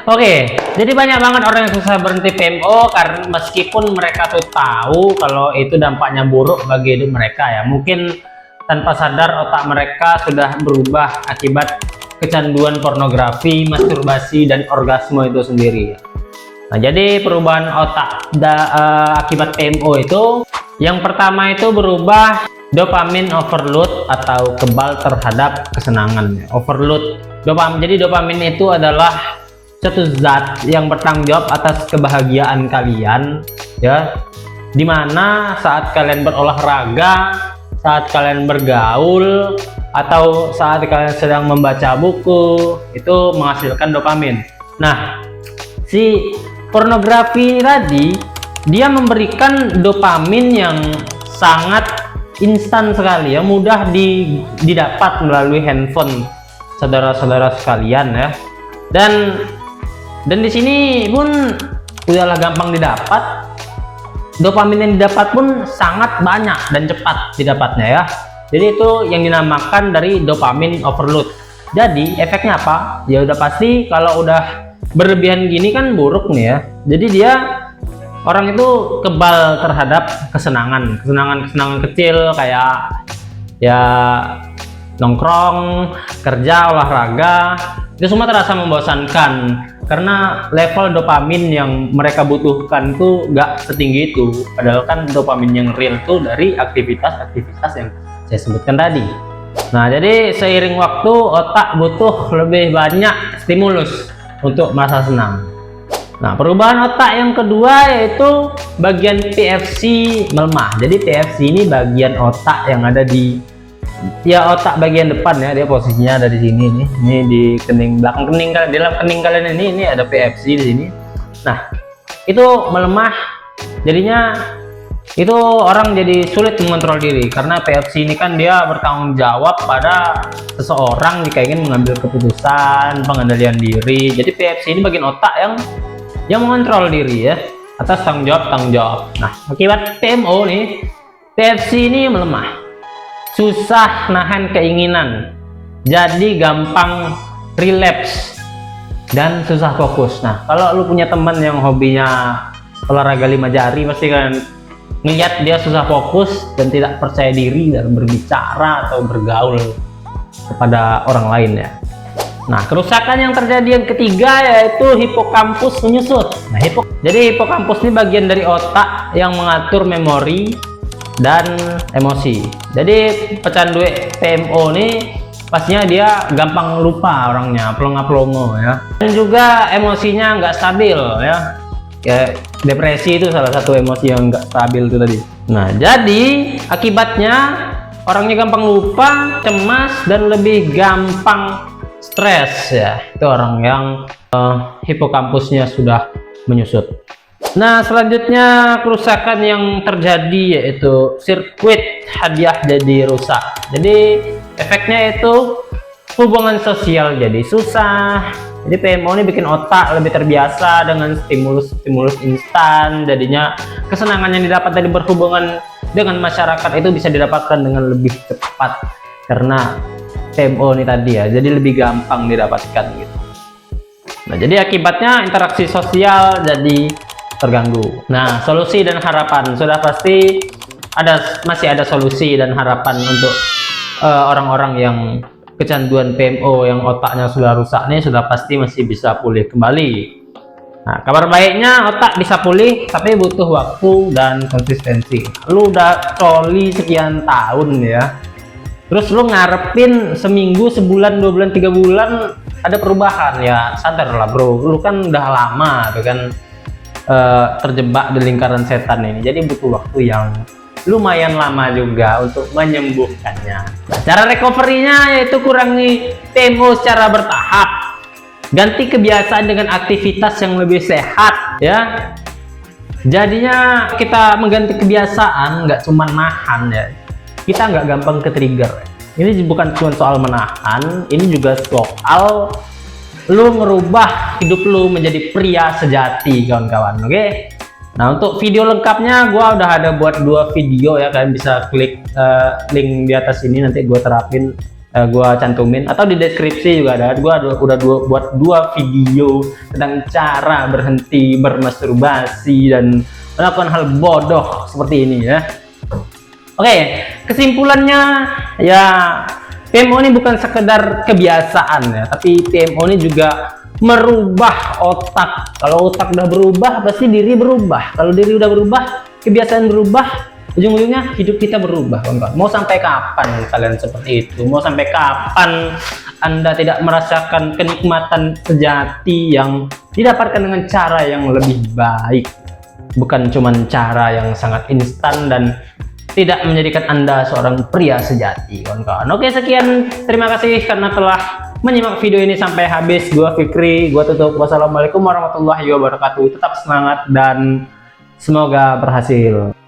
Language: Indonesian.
Oke, jadi banyak banget orang yang susah berhenti PMO karena meskipun mereka tuh tahu kalau itu dampaknya buruk bagi hidup mereka ya. Mungkin tanpa sadar otak mereka sudah berubah akibat kecanduan pornografi, masturbasi, dan orgasme itu sendiri. Nah, jadi perubahan otak akibat PMO itu, yang pertama itu berubah dopamin overload atau kebal terhadap kesenangan. Overload dopamin. Jadi dopamin itu adalah satu zat yang bertanggung jawab atas kebahagiaan kalian, ya. Dimana saat kalian berolahraga, saat kalian bergaul, atau saat kalian sedang membaca buku, itu menghasilkan dopamin. Nah, si pornografi tadi dia memberikan dopamin yang sangat instan sekali, ya, mudah didapat melalui handphone saudara-saudara sekalian, ya. Dan di sini pun udahlah gampang didapat. Dopamin yang didapat pun sangat banyak dan cepat didapatnya, ya. Jadi itu yang dinamakan dari dopamin overload. Jadi efeknya apa? Ya udah pasti kalau udah berlebihan gini kan buruk nih, ya. Jadi dia orang itu kebal terhadap kesenangan kecil kayak ya nongkrong, kerja, olahraga, itu semua terasa membosankan karena level dopamin yang mereka butuhkan tuh gak setinggi itu. Padahal kan dopamin yang real tuh dari aktivitas yang saya sebutkan tadi. Nah, jadi seiring waktu otak butuh lebih banyak stimulus untuk merasa senang. Nah, perubahan otak yang kedua yaitu bagian PFC melemah. Jadi PFC ini bagian otak yang ada di, ya, otak bagian depan, ya. Dia posisinya ada di sini nih. Ini di kening, belakang kening kalian, di dalam kening kalian ini ada PFC di sini. Nah, itu melemah. Jadinya itu orang jadi sulit mengontrol diri karena PFC ini kan dia bertanggung jawab pada seseorang jika ingin mengambil keputusan, pengendalian diri. Jadi PFC ini bagian otak yang mengontrol diri, ya, atas tanggung jawab. Nah, akibat PMO nih, PFC ini melemah, susah nahan keinginan, jadi gampang relapse dan susah fokus. Nah, kalau lu punya teman yang hobinya olahraga 5 jari, pasti kan ngeliat dia susah fokus dan tidak percaya diri dalam berbicara atau bergaul kepada orang lain, ya. Nah, kerusakan yang terjadi yang ketiga yaitu hipokampus menyusut. Nah, jadi hipokampus ini bagian dari otak yang mengatur memori dan emosi. Jadi pecandu PMO ini pastinya dia gampang lupa orangnya, pelongo-pelongo, ya. Dan juga emosinya nggak stabil, ya. Ya, depresi itu salah satu emosi yang nggak stabil itu tadi. Nah, jadi akibatnya orangnya gampang lupa, cemas, dan lebih gampang stres, ya. Itu orang yang hipokampusnya sudah menyusut. Nah, selanjutnya kerusakan yang terjadi yaitu sirkuit hadiah jadi rusak. Jadi efeknya itu hubungan sosial jadi susah. Jadi PMO ini bikin otak lebih terbiasa dengan stimulus instan. Jadinya kesenangan yang didapat dari berhubungan dengan masyarakat itu bisa didapatkan dengan lebih cepat karena PMO ini tadi, ya. Jadi lebih gampang didapatkan gitu. Nah, jadi akibatnya interaksi sosial jadi terganggu. Nah, solusi dan harapan sudah pasti masih ada solusi dan harapan untuk orang-orang yang kecanduan PMO yang otaknya sudah rusak nih, sudah pasti masih bisa pulih kembali. Nah, kabar baiknya otak bisa pulih tapi butuh waktu dan konsistensi. Lu udah coli sekian tahun, ya, terus lu ngarepin seminggu, sebulan, 2 bulan, 3 bulan ada perubahan, ya sadar lah bro, lu kan udah lama tuh kan terjebak di lingkaran setan ini. Jadi butuh waktu yang lumayan lama juga untuk menyembuhkannya. Nah, cara recovery-nya yaitu kurangi PMO secara bertahap, ganti kebiasaan dengan aktivitas yang lebih sehat, ya. Jadinya kita mengganti kebiasaan nggak cuma nahan, ya. Kita nggak gampang ke trigger. Ini bukan cuma soal menahan, ini juga soal lu merubah hidup lu menjadi pria sejati, kawan-kawan. Oke? Nah, untuk video lengkapnya gua udah ada buat 2 video, ya. Kalian bisa klik link di atas ini, nanti gua terapin gua cantumin atau di deskripsi juga ada. Buat dua video tentang cara berhenti bermasturbasi dan melakukan hal bodoh seperti ini ya. Oke, kesimpulannya ya, PMO ini bukan sekedar kebiasaan ya, tapi PMO ini juga merubah otak. Kalau otak udah berubah, pasti diri berubah. Kalau diri udah berubah, kebiasaan berubah, ujung-ujungnya hidup kita berubah, kawan-kawan. Mau sampai kapan kalian seperti itu? Mau sampai kapan Anda tidak merasakan kenikmatan sejati yang didapatkan dengan cara yang lebih baik? Bukan cuman cara yang sangat instan dan tidak menjadikan Anda seorang pria sejati, kawan-kawan. Oke, sekian. Terima kasih karena telah menyimak video ini sampai habis. Gua Fikri, gua tutup. Wassalamualaikum warahmatullahi wabarakatuh. Tetap semangat dan semoga berhasil.